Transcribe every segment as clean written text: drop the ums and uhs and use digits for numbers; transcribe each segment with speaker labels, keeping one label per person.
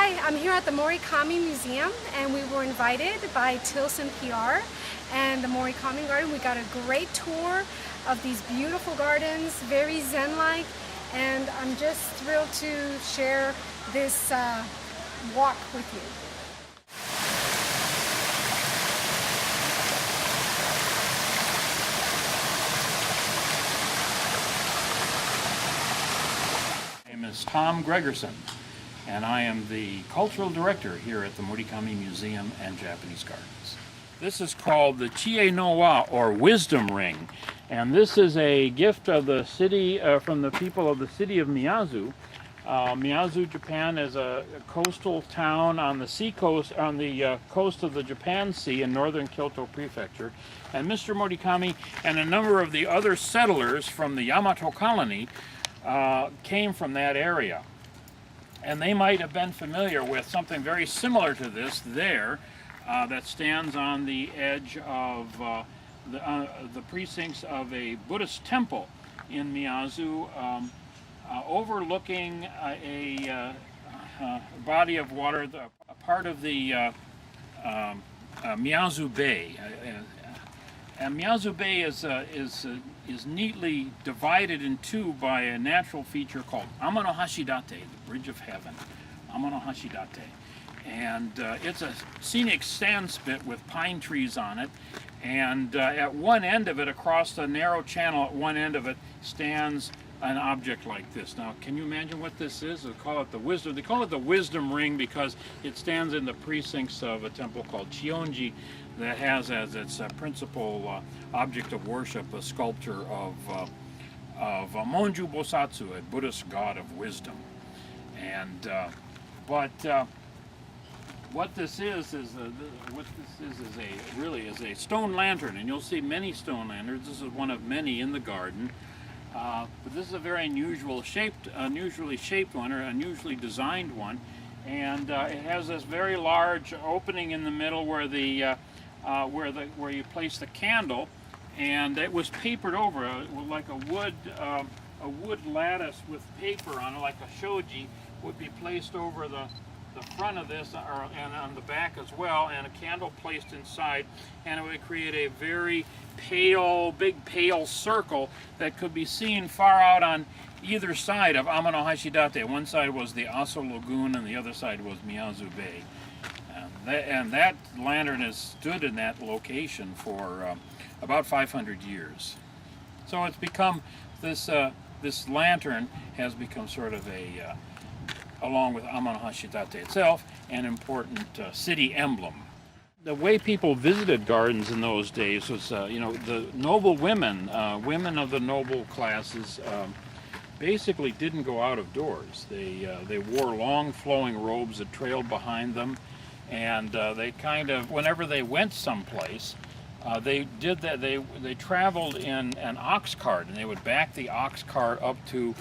Speaker 1: Hi, I'm here at the Morikami Museum, and we were invited by Tilson PR and the Morikami Garden. We got a great tour of these beautiful gardens, very zen-like, and I'm just thrilled to share this walk with you.
Speaker 2: My name is Tom Gregerson, and I am the Cultural Director here at the Morikami Museum and Japanese Gardens. This is called the Chie no Wa, or Wisdom Ring, and this is a gift of the city, from the people of the city of Miyazu. Miyazu, Japan, is a coastal town on the seacoast, on the coast of the Japan Sea in northern Kyoto Prefecture. And Mr. Morikami and a number of the other settlers from the Yamato colony came from that area. And they might have been familiar with something very similar to this there that stands on the edge of the precincts of a Buddhist temple in Miyazu, overlooking a body of water, a part of the Miyazu Bay. And Miyazu Bay is neatly divided in two by a natural feature called Amano Hashidate, the Bridge of Heaven. Amano Hashidate. And it's a scenic sand spit with pine trees on it. And at one end of it, across the narrow channel at one end of it, stands an object like this. Now, can you imagine what this is? They call it the wisdom. They call it the wisdom ring because it stands in the precincts of a temple called Chionji that has as its principal object of worship a sculpture of Monju Bosatsu, a Buddhist god of wisdom. And what this is a stone lantern, and you'll see many stone lanterns. This is one of many in the garden. But this is a very unusually shaped one, or unusually designed one, and it has this very large opening in the middle where where you place the candle, and it was papered over like a wood lattice with paper on it, like a shoji would be placed over the front of this, and on the back as well, and a candle placed inside, and it would create a very big pale circle that could be seen far out on either side of Amano Hashidate. One side was the Aso Lagoon and the other side was Miyazu Bay. And that lantern has stood in that location for about 500 years. So it's become, this lantern has become sort of a, along with Amano Hashidate itself, an important city emblem. The way people visited gardens in those days was, the noble women, women of the noble classes, basically didn't go out of doors. They wore long flowing robes that trailed behind them, and they kind of, whenever they went someplace, they did that. They traveled in an ox cart, and they would back the ox cart up to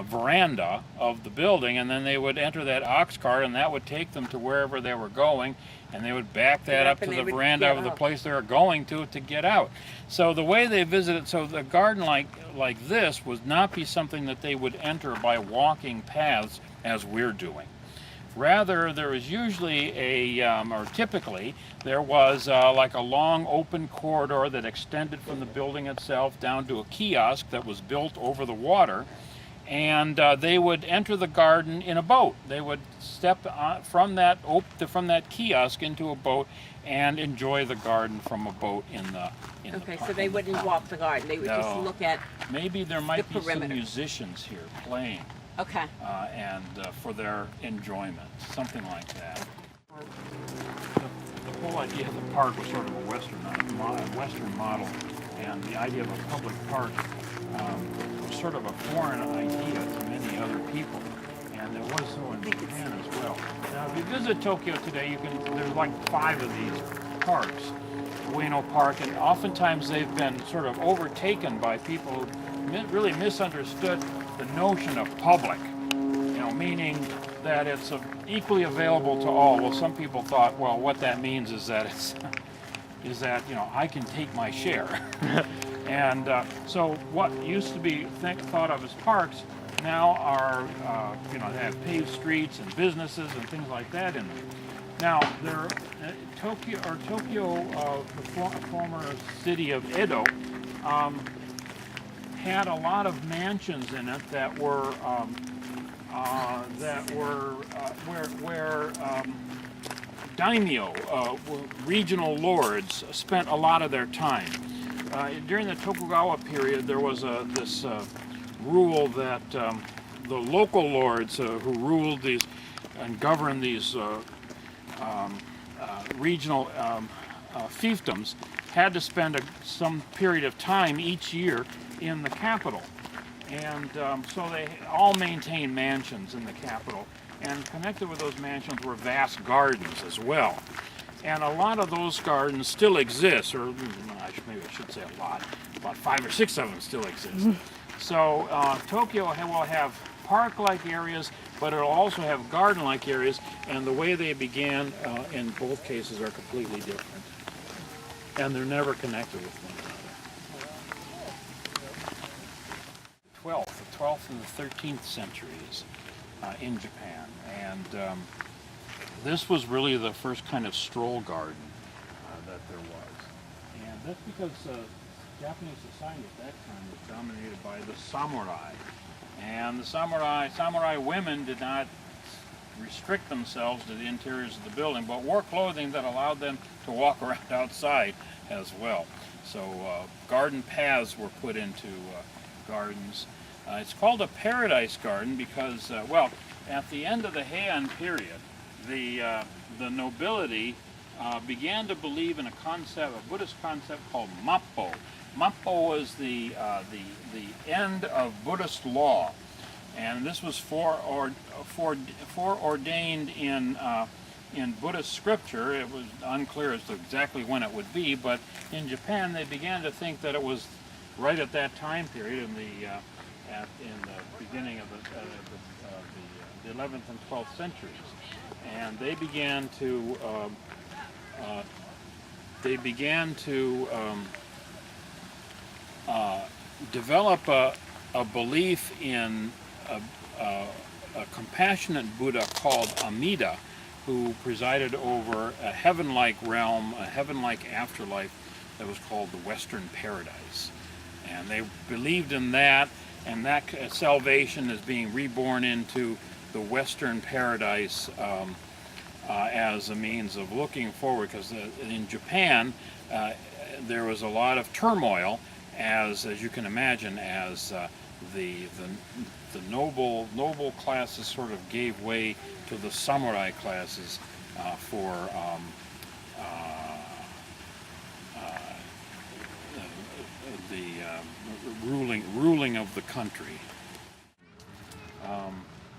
Speaker 2: veranda of the building, and then they would enter that ox cart, and that would take them to wherever they were going, and they would back that up to the veranda of the place they were going to get out. So the way they visited, so the garden like this would not be something that they would enter by walking paths as we're doing. Rather, there was usually or typically, there was like a long open corridor that extended from the building itself down to a kiosk that was built over the water. And they would enter the garden in a boat. They would step from that kiosk into a boat and enjoy the garden from a boat in the
Speaker 3: Okay,
Speaker 2: park.
Speaker 3: so they wouldn't walk the garden. They would just look at
Speaker 2: maybe there might
Speaker 3: the
Speaker 2: be
Speaker 3: perimeter.
Speaker 2: some musicians here playing.
Speaker 3: Okay.
Speaker 2: And for their enjoyment, something like that. The whole idea of the park was sort of a Western model, and the idea of a public park was sort of a foreign idea to many other people, and it was so in Japan as well. Now, if you visit Tokyo today, there's like 5 of these parks, Ueno Park, and oftentimes they've been sort of overtaken by people who really misunderstood the notion of public, meaning that it's equally available to all. Well, some people thought, well, what that means is that I can take my share. And so what used to be thought of as parks now are, you know, have paved streets and businesses and things like that in them. Now, Tokyo, the former city of Edo, had a lot of mansions in it that were where daimyo, regional lords, spent a lot of their time. During the Tokugawa period, there was this rule that the local lords who ruled these and governed these regional fiefdoms had to spend some period of time each year in the capital. And so they all maintained mansions in the capital. And connected with those mansions were vast gardens as well. And a lot of those gardens still exist, or maybe I should say a lot, about 5 or 6 of them still exist. So Tokyo will have park-like areas, but it'll also have garden-like areas, and the way they began in both cases are completely different. And they're never connected with one another. The 12th and the 13th centuries in Japan, and this was really the first kind of stroll garden that there was. And that's because Japanese society at that time was dominated by the samurai. And the samurai women did not restrict themselves to the interiors of the building, but wore clothing that allowed them to walk around outside as well. So garden paths were put into gardens. It's called a paradise garden because, well, at the end of the Heian period, the nobility began to believe in a Buddhist concept called Mappo. Mappo was the end of Buddhist law, and this was foreordained in Buddhist scripture. It was unclear as to exactly when it would be, but in Japan they began to think that it was right at that time period in the beginning of the 11th and 12th centuries, and they began to develop a belief in a compassionate Buddha called Amida, who presided over a heaven-like realm, a heaven-like afterlife that was called the Western Paradise. And they believed in that, and that salvation is being reborn into the Western Paradise as a means of looking forward, because in Japan there was a lot of turmoil, as you can imagine, as the noble classes sort of gave way to the samurai classes for the ruling of the country.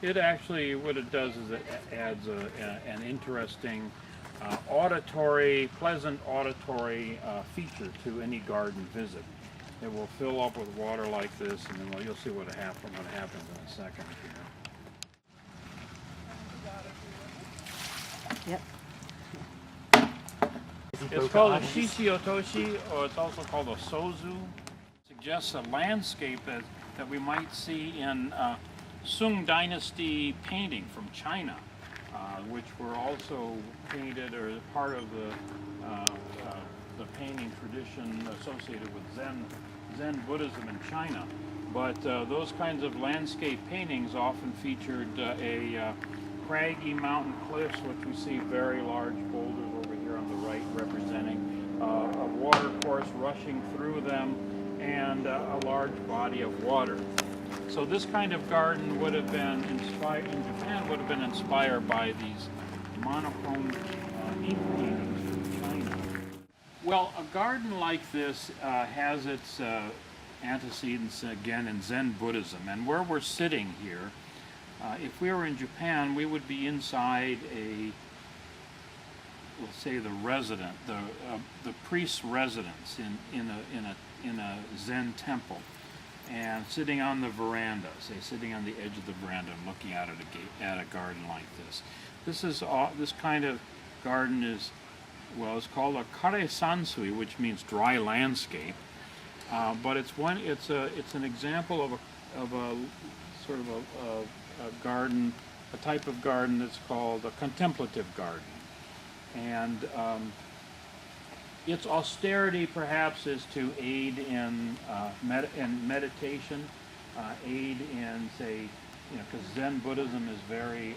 Speaker 2: It actually, what it does is it adds an interesting pleasant auditory feature to any garden visit. It will fill up with water like this, and then you'll see what happens in a second here.
Speaker 3: Yep.
Speaker 2: It's called a shishiotoshi, or it's also called a sozu. It suggests a landscape that we might see in Sung Dynasty painting from China, which were also painted or part of the painting tradition associated with Zen Buddhism in China. But those kinds of landscape paintings often featured a craggy mountain cliffs, which we see very large boulders over here on the right representing a water course rushing through them, and a large body of water. So this kind of garden would have been inspired in Japan, would have been inspired by these monochrome ink paintings from China. Well, a garden like this has its antecedents again in Zen Buddhism, and where we're sitting here, if we were in Japan, we would be inside let's say the priest's residence in a Zen temple, and sitting on the veranda, say sitting on the edge of the veranda and looking out at a garden like this. This kind of garden is, well, it's called a kare sansui, which means dry landscape, but it's an example of a sort of a garden, a type of garden that's called a contemplative garden. And its austerity perhaps is to aid in meditation, aid in, say, because Zen Buddhism is very,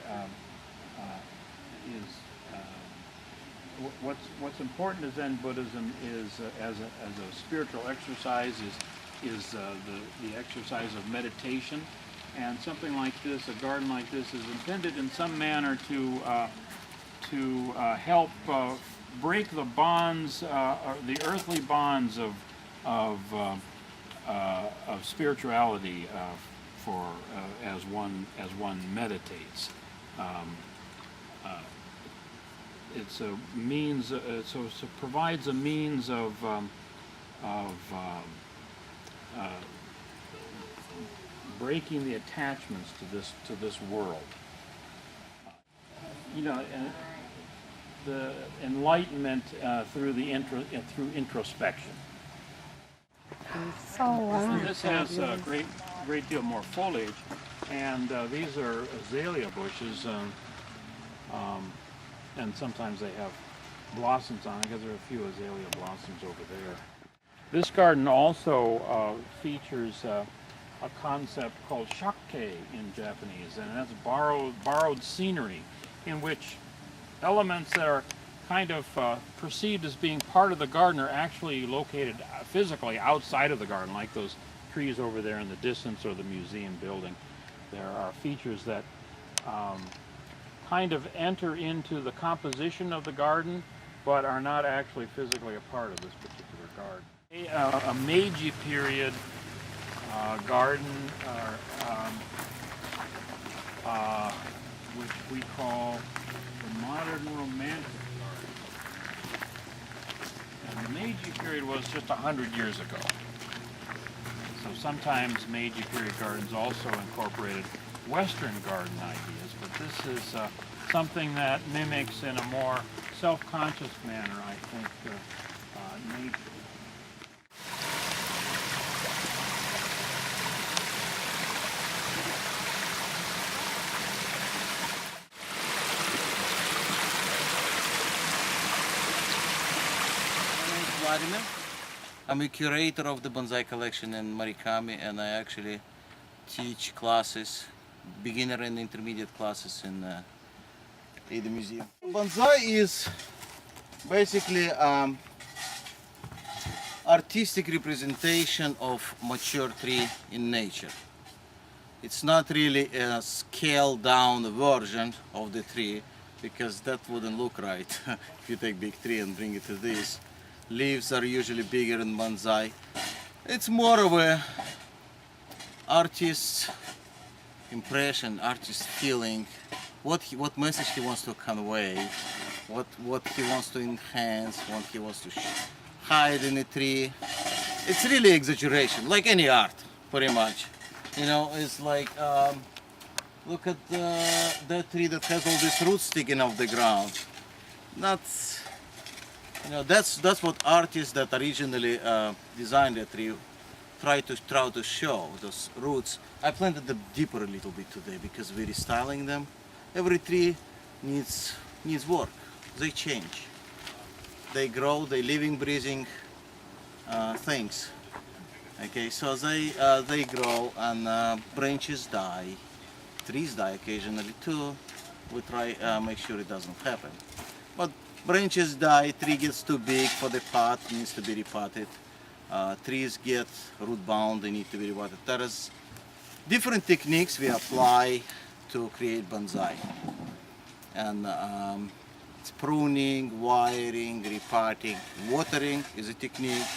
Speaker 2: what's important to Zen Buddhism is, as a spiritual exercise, is the exercise of meditation. And something like this, a garden like this, is intended in some manner to help break the bonds, the earthly bonds of spirituality as one meditates. It's a means, so it provides a means of breaking the attachments to this world. The enlightenment through introspection.
Speaker 1: Oh,
Speaker 2: This has a great deal more foliage, and these are azalea bushes, and sometimes they have blossoms on it, because there are a few azalea blossoms over there. This garden also features a concept called shakke in Japanese, and that's borrowed scenery, in which elements that are kind of perceived as being part of the garden are actually located physically outside of the garden, like those trees over there in the distance or the museum building. There are features that kind of enter into the composition of the garden, but are not actually physically a part of this particular garden. A Meiji period garden, which we call the modern romantic garden. And the Meiji period was just 100 years ago. So sometimes Meiji period gardens also incorporated Western garden ideas, but this is something that mimics in a more self-conscious manner, I think, nature.
Speaker 3: I'm a curator of the bonsai collection in Morikami, and I actually teach classes, beginner and intermediate classes in the museum. Bonsai is basically artistic representation of mature tree in nature. It's not really a scaled down version of the tree, because that wouldn't look right if you take big tree and bring it to this. Leaves are usually bigger in bonsai. It's more of a artist's impression, artist's feeling, what message he wants to convey, what he wants to enhance, what he wants to hide in a tree. It's really exaggeration, like any art, pretty much. It's like, look at that tree that has all these roots sticking off the ground. That's what artists that originally designed the tree try to show, those roots. I planted them deeper a little bit today because we're restyling them. Every tree needs work. They change. They grow, they living, breathing things. Okay, so they grow, and branches die, trees die occasionally too. We try make sure it doesn't happen. But branches die, tree gets too big for the pot, needs to be repotted. Trees get root bound, they need to be repotted. There is different techniques we apply to create bonsai. And it's pruning, wiring, repotting, watering is a technique.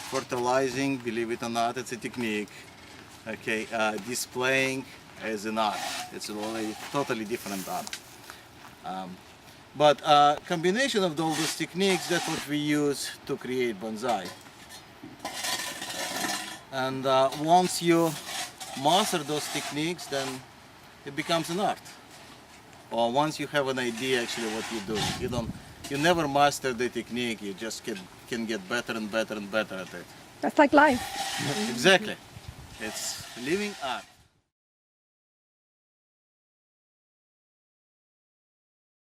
Speaker 3: Fertilizing, believe it or not, it's a technique. Okay, displaying is an art. It's a totally different art. But combination of all those techniques, that's what we use to create bonsai. And once you master those techniques, then it becomes an art. Or once you have an idea actually what you're doing, you never master the technique, you just can get better and better and better at it.
Speaker 1: That's like life.
Speaker 3: Exactly. It's living art.